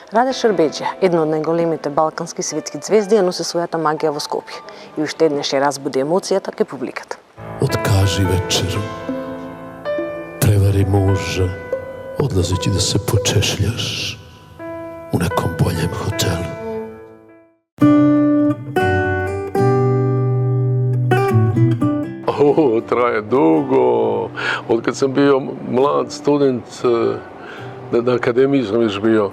Раде Шербеджија, една од најголемите балкански светски звезди, ја носи својата магија во Скопје и уште еднаш ја разбуди емоцијата кај публиката. Откажи вечеру, превари мужа, odlazeći da se počešljaš u nekom boljem hotelu. Traje dugo. Od kad sam bio mlad student, na akademiji sam još bio,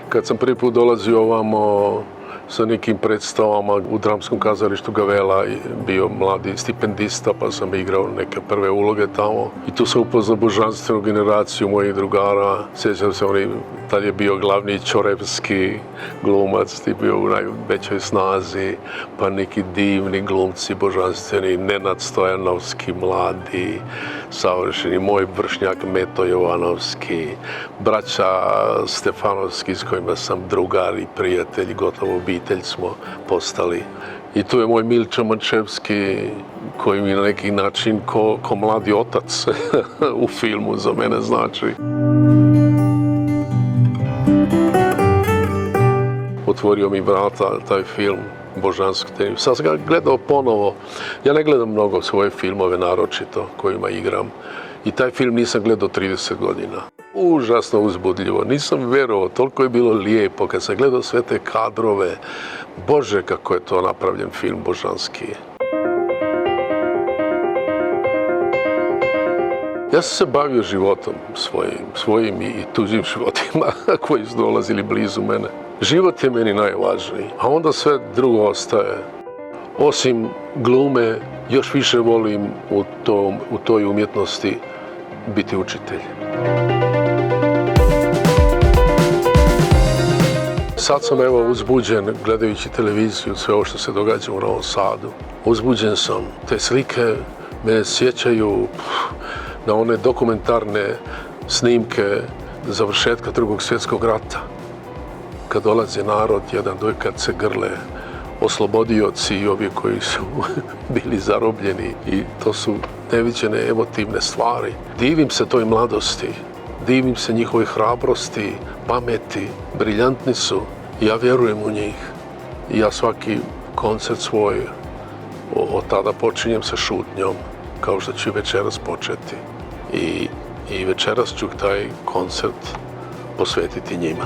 kad sam prvi put dolazio ovamo sa nekim predstavama u dramskom kazalištu Gavela, bio mladi stipendista pa sam igrao neke prve uloge tamo. I tu sam upoznao božanstvenu generaciju mojih drugara. Sjećam se, tad je bio glavni Ćorevski glumac, ti bio u najvećoj snazi, pa neki divni glumci božanstveni, Nenad Stojanovski, mladi, savršeni, moj vršnjak Meto Jovanovski, braća Stefanovski s kojima sam drugar i prijatelj, gotovo obitelj smo postali. I tu je moj Milča Mančevski, koji mi na neki način ko mladi otac u filmu za mene znači. Otvorio mi vrata taj film božanski. Sad sam ga gledao ponovo. Ja ne gledam mnogo svoje filmove, naročito, kojima igram. I taj film nisam gledao 30 godina. Užasno uzbudljivo. Nisam verovao, toliko je bilo lijepo kad sam gledao sve te kadrove. Bože, kako je to napravljen film božanski. Ja sam se bavio životom svojim i tuđim životima koji su dolazili blizu mene. Život je meni najvažniji, a onda sve drugo ostaje. Osim glume, još više volim u toj umjetnosti biti učitelj. Sad sam uzbuđen gledajući televiziju, sve ovo što se događa u Novom Sadu. Uzbuđen sam. Te slike me sjećaju na one dokumentarne snimke završetka Drugog svjetskog rata. Kad dolazi narod, jedan kad se grle, oslobodioci i ovi koji su bili zarobljeni. I to su neviđene emotivne stvari. Divim se toj mladosti, divim se njihove hrabrosti, pameti, briljantni su. Ja vjerujem u njih. I ja svaki koncert svoj od tada počinjem sa šutnjom, kao što ću večeras početi. I večeras ću taj koncert posvetiti njima.